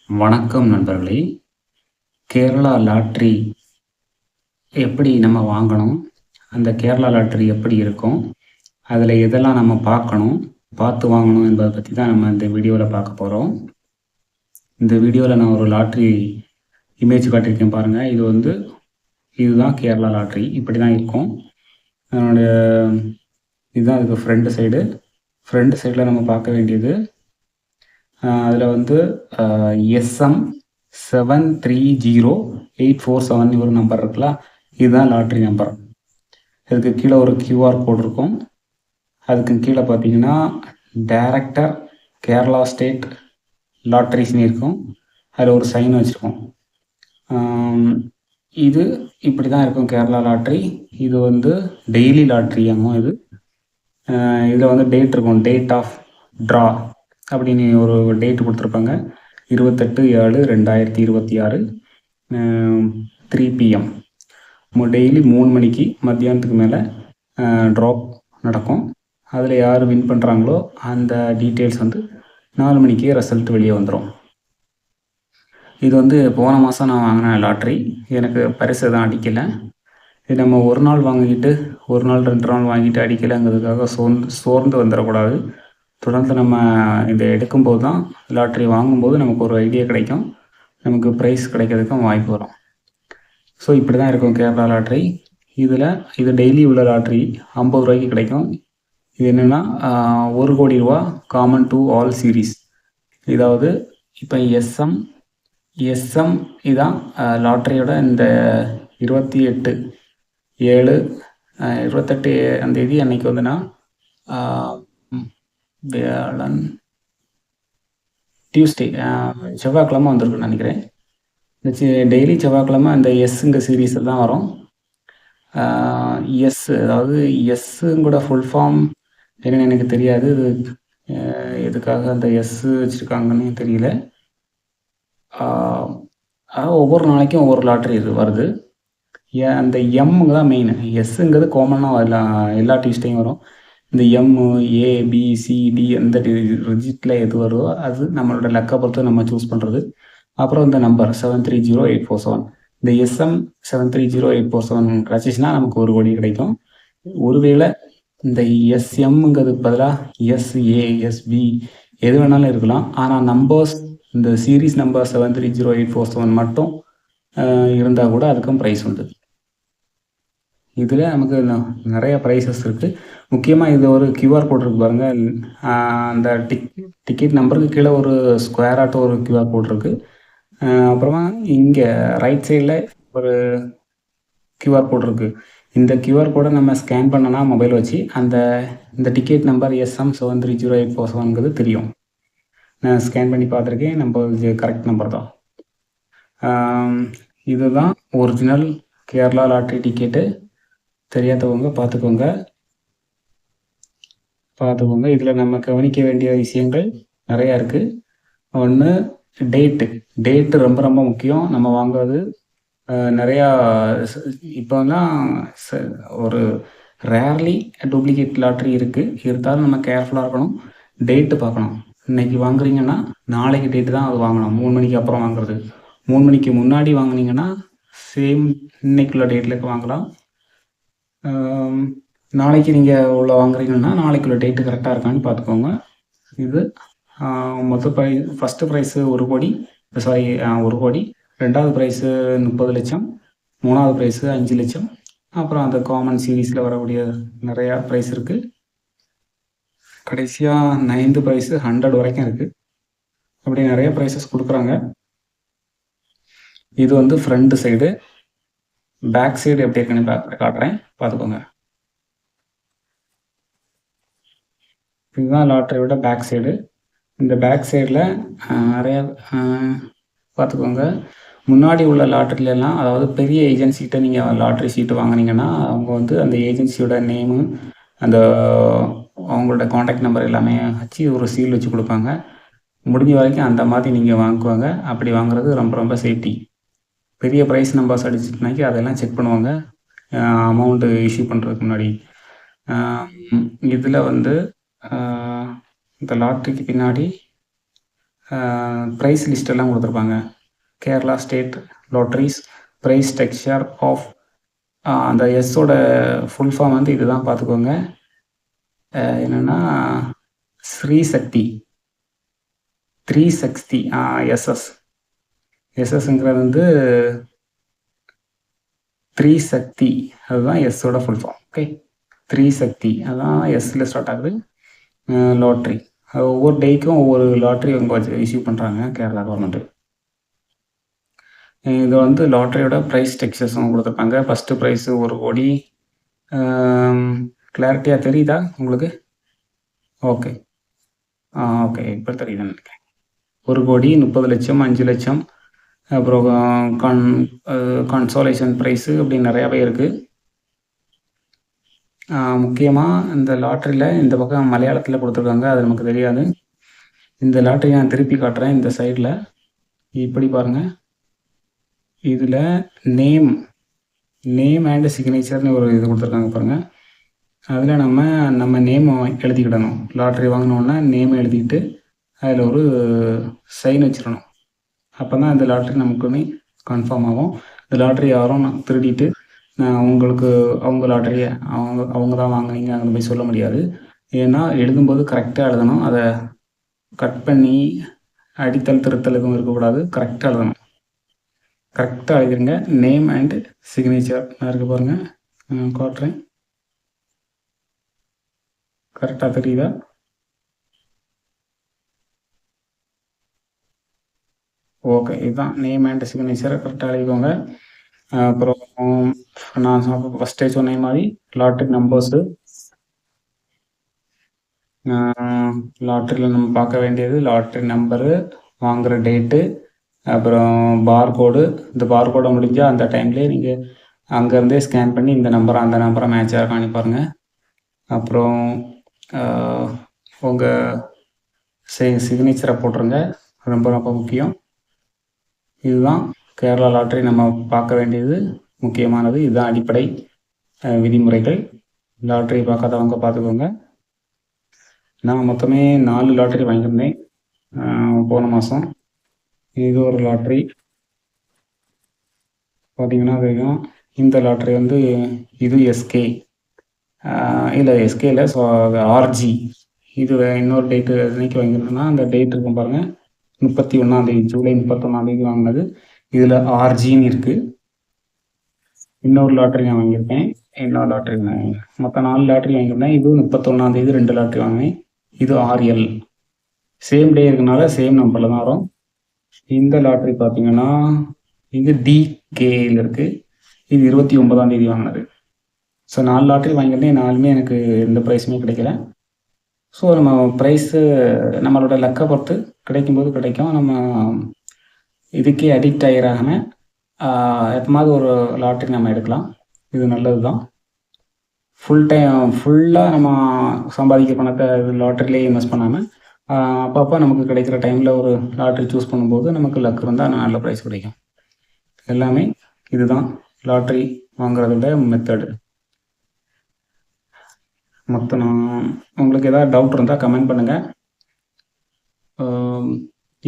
வணக்கம் நண்பர்களே. கேரளா லாட்ரி எப்படி நம்ம வாங்கணும்? அந்த கேரளா லாட்ரி எப்படி இருக்கும்? அதில் எதெல்லாம் நம்ம பார்க்கணும், பார்த்து வாங்கணும் என்பதை பற்றி தான் நம்ம இந்த வீடியோவில் பார்க்க போகிறோம். இந்த வீடியோவில் நான் ஒரு லாட்ரி இமேஜ் காட்டியிருக்கேன் பாருங்கள். இதுதான் கேரளா லாட்ரி. இப்படி தான் இருக்கும். அதனுடைய இதுதான் இதுக்கு ஃப்ரண்ட் சைடில் நம்ம பார்க்க வேண்டியது. அதில் எஸ்எம் 730847 ஒரு நம்பர் இருக்குல்ல, இதுதான் லாட்ரி நம்பர். இதுக்கு கீழே ஒரு கியூஆர் கோட் இருக்கும். அதுக்கு கீழே பார்த்தீங்கன்னா டைரக்டர் கேரளா ஸ்டேட் லாட்ரிஸ்னு இருக்கும். அதில் ஒரு சைன் வச்சுருக்கோம். இது இப்படி தான் இருக்கும் கேரளா லாட்ரி. இது டெய்லி லாட்ரியாகும். இதில் டேட் இருக்கும், டேட் ஆஃப் ட்ரா அப்படின்னு ஒரு டேட் கொடுத்துருப்பாங்க. 28/7/2026 3 PM. டெய்லி 3 மணிக்கு மத்தியானத்துக்கு மேலே ட்ராப் நடக்கும். அதில் யார் வின் பண்ணுறாங்களோ அந்த டீட்டெயில்ஸ் 4 மணிக்கே ரிசல்ட் வெளியே வந்துடும். இது போன மாதம் நான் வாங்கின லாட்ரி. எனக்கு பரிசு தான் அடிக்கலை. இது நம்ம ஒரு நாள் வாங்கிட்டு 1 நாள் 2 நாள் வாங்கிட்டு அடிக்கலைங்கிறதுக்காக சோர்ந்து வந்துடக்கூடாது. தொடர்ந்து நம்ம இதை எடுக்கும்போது தான், லாட்ரி வாங்கும்போது நமக்கு ஒரு ஐடியா கிடைக்கும், நமக்கு ப்ரைஸ் கிடைக்கிறதுக்கும் வாய்ப்பு வரும். ஸோ இப்படி தான் இருக்கும் கேரளா லாட்ரி. இது டெய்லி உள்ள லாட்ரி 50 ரூபாய்க்கு கிடைக்கும். இது என்னென்னா 1 கோடி ரூபா காமன் டு ஆல் சீரீஸ். இதாவது இப்போ எஸ்எம் இதான் லாட்ரியோட இந்த 28/7/28 அந்தேதி அன்னைக்கு வியாழன் டியூஸ்டே செவ்வாய்க்கிழமை வந்திருக்குன்னு நினைக்கிறேன். இந்த டெய்லி செவ்வாய்க்கிழமை அந்த எஸ்ஸுங்க சீரீஸில் தான் வரும். அதாவது எஸ்ஸுங்கூட ஃபுல் ஃபார்ம் என்னென்னு எனக்கு தெரியாது. எதுக்காக அந்த எஸ்ஸு வச்சுருக்காங்கன்னு தெரியல. ஒவ்வொரு நாளைக்கும் ஒவ்வொரு லாட்ரி வருது. அந்த எம்முங்க தான் மெயின். எஸ்ஸுங்கிறது காமனாக எல்லா டியூஸ்டேயும் வரும். இந்த எம்மு, ஏ, பி, சி, டி எந்த ரிஜிட்டில் எது வருதோ அது நம்மளோட லக்கை பொறுத்து நம்ம சூஸ் பண்ணுறது. அப்புறம் இந்த நம்பர் 730847, இந்த எஸ்எம் 730847 கிடச்சிச்சின்னா நமக்கு 1 கோடி கிடைக்கும். ஒருவேளை இந்த எஸ்எம்ங்கிறதுக்கு பதிலாக எஸ்ஏ, எஸ்பி எது வேணாலும் இருக்கலாம். ஆனால் நம்பர்ஸ் இந்த சீரீஸ் நம்பர் 730847 மட்டும் இருந்தால் கூட அதுக்கும் ப்ரைஸ் உண்டு. இதில் நமக்கு நிறைய ப்ரைஸஸ் இருக்குது. முக்கியமாக இது ஒரு கியூஆர் கோட் இருக்குது பாருங்கள். அந்த டிக்கெட் நம்பருக்கு கீழே ஒரு ஸ்கொயர் ஆட்டோ ஒரு கியூஆர் கோட் இருக்குது. அப்புறமா இங்கே ரைட் சைடில் ஒரு கியூஆர் கோட் இருக்குது. இந்த கியூஆர் கோடை நம்ம ஸ்கேன் பண்ணோன்னா மொபைல் வச்சு இந்த டிக்கெட் நம்பர் எஸ்எம் 730847 தெரியும். நான் ஸ்கேன் பண்ணி பார்த்துருக்கேன். இது கரெக்ட் நம்பர் தான். இதுதான் ஒரிஜினல் கேரளா லாட்ரி டிக்கெட்டு. தெரியாதவங்க பார்த்துக்கோங்க. இதில் நம்ம கவனிக்க வேண்டிய விஷயங்கள் நிறையா இருக்குது. ஒன்று, டேட்டு ரொம்ப ரொம்ப முக்கியம். நம்ம வாங்குறது நிறையா இப்போலாம் ஒரு ரேர்லி டூப்ளிகேட் லாட்ரி இருந்தாலும் நம்ம கேர்ஃபுல்லாக இருக்கணும். டேட்டு பார்க்கணும். இன்றைக்கி வாங்குறீங்கன்னா நாளைக்கு டேட்டு தான் அது வாங்கணும். 3 மணிக்கு அப்புறம் வாங்குறது. 3 மணிக்கு முன்னாடி வாங்கினீங்கன்னா சேம் இன்னைக்குள்ள டேட்டில் வாங்கலாம். நாளைக்கு நீங்கள் வாங்குறீங்கன்னா நாளைக்குள்ள டேட்டு கரெக்டாக இருக்கான்னு பார்த்துக்கோங்க. இது மொத்த ஃபஸ்ட்டு ப்ரைஸு 1 கோடி, 1 கோடி. 2வது ப்ரைஸு 30 லட்சம். 3வது ப்ரைஸு 5 லட்சம். அப்புறம் அந்த காமன் சீரீஸில் வரக்கூடிய நிறையா ப்ரைஸ் இருக்குது. கடைசியாக 9th ப்ரைஸு 100 வரைக்கும் இருக்குது. அப்படி நிறைய ப்ரைஸஸ் கொடுக்குறாங்க. இது ஃப்ரண்ட் சைடு. பேக் சைடு எப்படி இருக்குன்னு காட்டுறேன், பார்த்துக்கோங்க. இதுதான் லாட்ரியோட பேக் சைடு. இந்த பேக் சைடில் நிறையா பார்த்துக்கோங்க. முன்னாடி உள்ள லாட்ரிலெலாம், அதாவது பெரிய ஏஜென்சிகிட்ட நீங்கள் லாட்ரி சீட்டு வாங்கினீங்கன்னா அவங்க அந்த ஏஜென்சியோட நேமு, அவங்களோட காண்டாக்ட் நம்பர் எல்லாமே வச்சு ஒரு சீல் வச்சு கொடுப்பாங்க. முடிஞ்ச வரைக்கும் அந்த மாதிரி நீங்கள் வாங்குவாங்க. அப்படி வாங்குறது ரொம்ப ரொம்ப சேஃப்டி. பெரிய ப்ரைஸ் நம்பர்ஸ் அடிச்சுட்டுனாக்கி அதெல்லாம் செக் பண்ணுவாங்க அமௌண்ட்டு இஷ்யூ பண்ணுறதுக்கு முன்னாடி. இதில் இந்த லாட்ரிக்கு பின்னாடி ப்ரைஸ் லிஸ்ட்டெல்லாம் கொடுத்துருப்பாங்க. Kerala state lotteries prize structure of அந்த எஸ்ஸோட ஃபுல் ஃபார்ம் வந்து இதுதான் பார்த்துக்கோங்க. என்னென்னா ஸ்ரீசக்தி 360 எஸ்எஸ் எஸ்எஸ்ங்கிறது வந்து 360 அதுதான் எஸ்ஸோட ஃபுல் ஃபார்ம். ஓகே, 360 அதுதான் எஸ்ஸில் ஸ்டார்ட் ஆகுது. லாட்ரி ஒவ்வொரு டேக்கும் ஒவ்வொரு லாட்ரி அவங்க வச்சு இஷ்யூ பண்ணுறாங்க கேரளா கவர்மெண்ட்டு. இது வந்து லாட்ரியோட ப்ரைஸ் ஸ்ட்ரக்சர்ஸும் கொடுத்துருப்பாங்க. ஃபஸ்ட்டு ப்ரைஸு 1 கோடி. கிளாரிட்டியாக தெரியுதா உங்களுக்கு? ஓகே ஓகே, இப்போ தெரியுதுன்னு நினைக்கிறேன். 1 கோடி, 30 லட்சம், 5 லட்சம், அப்புறம் கன்சோலேஷன் ப்ரைஸு அப்படின்னு நிறையாவே இருக்குது. முக்கியமாக இந்த லாட்ரியில் இந்த பக்கம் மலையாளத்தில் கொடுத்துருக்காங்க, அது நமக்கு தெரியாது. இந்த லாட்ரி நான் திருப்பி காட்டுறேன். இந்த சைடில் இப்படி பாருங்கள், இதில் நேம் அண்ட் சிக்னேச்சர்னு ஒரு இது கொடுத்துருக்காங்க பாருங்கள். அதில் நம்ம நேம் எழுதிக்கிடணும். லாட்ரி வாங்கினோன்னா நேம் எழுதிக்கிட்டு அதில் ஒரு சைன் வச்சிடணும். அப்போ தான் இந்த லாட்ரி நமக்குன்னு கன்ஃபார்ம் ஆகும். இந்த லாட்ரி யாரும் திருடிட்டு உங்களுக்கு அவங்க லாட்ரியை அவங்க தான் வாங்கினீங்க அந்த மாதிரி சொல்ல முடியாது. ஏன்னா எழுதும்போது கரெக்டாக எழுதணும். அதை கட் பண்ணி அடித்தல் திருத்தல் எதுவும் இருக்கக்கூடாது. கரெக்டாக எழுதணும். கரெக்டாக எழுதிருங்க. நேம் அண்ட் சிக்னேச்சர் நான் இருக்க பாருங்கள், காட்டுறேன். கரெக்டாக தெரியுதா? ஓகே, இதுதான் நேம் அண்ட் சிக்னேச்சரை கரெக்டாக எழுதிக்கோங்க. அப்புறம் நான் ஃபஸ்ட்டே சொன்ன மாதிரி லாட்ரி நம்பர்ஸு, லாட்ரியில் நம்ம பார்க்க வேண்டியது லாட்ரி நம்பரு, வாங்குகிற டேட்டு, அப்புறம் பார்கோடு. இந்த பார்கோடை முடிஞ்சால் அந்த டைம்லேயே நீங்கள் அங்கேருந்தே ஸ்கேன் பண்ணி இந்த நம்பரை அந்த நம்பரை மேட்சாக காணி பாருங்கள். அப்புறம் உங்கள் சிக்னேச்சரை போட்டுருங்க, ரொம்ப ரொம்ப முக்கியம். இதுதான் கேரளா லாட்ரி நம்ம பார்க்க வேண்டியது முக்கியமானது. இதுதான் அடிப்படை விதிமுறைகள். லாட்ரி பார்க்காதவங்க பார்த்துக்கோங்க. நான் மொத்தமே 4 லாட்ரி வாங்கியிருந்தேன் போன மாதம். இது ஒரு லாட்ரி பார்த்தீங்கன்னா தெரியும். இந்த லாட்ரி வந்து இது எஸ்கே இல்லை எஸ்கே இல்லை, ஸோ ஆர்ஜி. இது இன்னொரு டேட்டு இன்னைக்கு வாங்கியிருந்தேன்னா அந்த டேட் இருக்கும் பாருங்கள், 31 ஜூலை 31 வாங்கினது. இதில் ஆர்ஜின்னு இருக்குது. இன்னொரு லாட்ரி நான் வாங்கியிருக்கேன். இன்னொரு லாட்ரி மொத்தம் 4 லாட்ரி வாங்கியிருந்தேன். இது 31 2 லாட்ரி வாங்கினேன். இது ஆர்எல். சேம் டே இருக்கனால சேம் நம்பரில் தான் வரும். இந்த லாட்ரி பார்த்தீங்கன்னா இது டிகேயில் இருக்குது. இது 29 வாங்கினது. ஸோ 4 லாட்ரி வாங்கியிருந்தேன். 4மே எனக்கு எந்த ப்ரைஸுமே கிடைக்கல. ஸோ நம்ம ப்ரைஸு நம்மளோட லக்கை பொறுத்து கிடைக்கும்போது கிடைக்கும். நம்ம இதுக்கே அடிக்ட் ஆகிடாமல் எப்போமாவது ஒரு லாட்ரி நம்ம எடுக்கலாம். இது நல்லது தான். ஃபுல்லாக நம்ம சம்பாதிக்க பணத்தை லாட்ரிலேயே இன்வெஸ்ட் பண்ணாமல் அப்பப்போ நமக்கு கிடைக்கிற டைமில் ஒரு லாட்ரி சூஸ் பண்ணும்போது நமக்கு லக் இருந்தால் நல்ல ப்ரைஸ் கிடைக்கும். எல்லாமே இதுதான் லாட்ரி வாங்குறதோட மெத்தடு. மொத்தம் உங்களுக்கு ஏதாவது டவுட் இருந்தால் கமெண்ட் பண்ணுங்கள்.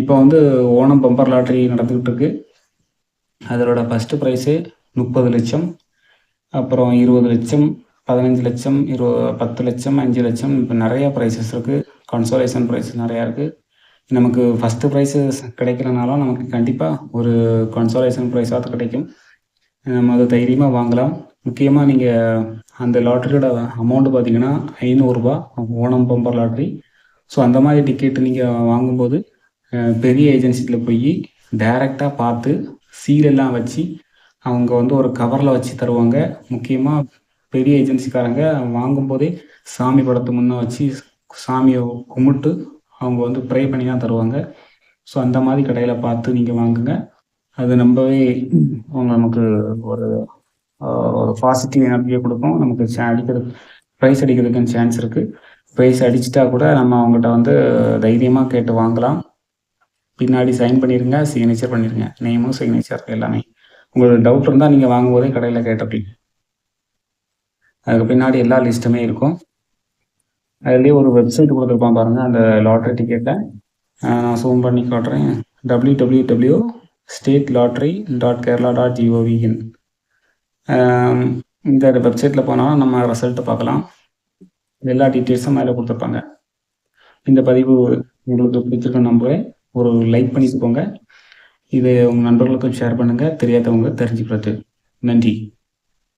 இப்போ வந்து ஓணம் பம்பர் லாட்ரி நடந்துக்கிட்டு இருக்கு. அதோட ஃபஸ்ட்டு ப்ரைஸு 30 லட்சம், அப்புறம் 20 லட்சம், 15 லட்சம், 10 லட்சம், 5 லட்சம். இப்போ நிறையா ப்ரைஸஸ் இருக்குது. கன்சோலேஷன் ப்ரைஸஸ் நிறையா இருக்குது. நமக்கு ஃபஸ்ட்டு ப்ரைஸு கிடைக்கலனாலும் நமக்கு கண்டிப்பாக ஒரு கன்சோலேஷன் ப்ரைஸாவது கிடைக்கும். நம்ம அதை தைரியமாக வாங்கலாம். முக்கியமாக நீங்கள் அந்த லாட்ரியோட அமௌண்ட்டு பார்த்தீங்கன்னா 500 ரூபா, ஓணம் பம்பர் லாட்ரி. ஸோ அந்த மாதிரி டிக்கெட்டு நீங்கள் வாங்கும்போது பெரிய ஏஜென்சியில் போய் டைரெக்டாக பார்த்து சீலெல்லாம் வச்சு அவங்க வந்து ஒரு கவரில் வச்சு தருவாங்க. முக்கியமாக பெரிய ஏஜென்சிக்காரங்க வாங்கும்போதே சாமி படத்தை முன்னே வச்சு சாமியை கும்பிட்டு அவங்க வந்து ப்ரே பண்ணி தான் தருவாங்க. ஸோ அந்த மாதிரி கடையில் பார்த்து நீங்கள் வாங்குங்க. அது ரொம்பவே நமக்கு ஒரு பாசிட்டிவ் எனர்ஜியை கொடுக்கும். நமக்கு ப்ரைஸ் அடிக்கிறதுக்குன்னு சான்ஸ் இருக்குது. ப்ரைஸ் அடிச்சிட்டா கூட நம்ம அவங்ககிட்ட வந்து தைரியமாக கேட்டு வாங்கலாம். பின்னாடி சைன் பண்ணிடுங்க, சிக்னேச்சர் பண்ணிடுங்க. நேமும் சிக்னேச்சர் எல்லாமே. உங்களுக்கு டவுட் இருந்தால் நீங்கள் வாங்கும்போதே கடையில் கேட்டிருப்பீங்க. அதுக்கு பின்னாடி எல்லா லிஸ்ட்டுமே இருக்கும். அதுலேயே ஒரு வெப்சைட் கொடுத்துருப்பான் பாருங்கள் அந்த லாட்ரி டிக்கெட்டை. நான் ஜூம் பண்ணி காட்டுறேன். www.statelottery.kerala.gov.in இந்த வெப்சைட்டில் போனால் நம்ம ரிசல்ட்டை பார்க்கலாம். எல்லா டீட்டெயில்ஸும் மேலே கொடுத்துருப்பாங்க. இந்த பதிவு உங்களுக்கு பிடிச்சிருக்குன்னு நம்புகிறேன். ஒரு லைக் பண்ணிட்டு போங்க. இதை உங்கள் நண்பர்களுக்கும் ஷேர் பண்ணுங்கள், தெரியாதவங்க தெரிஞ்சுக்கிறது. நன்றி.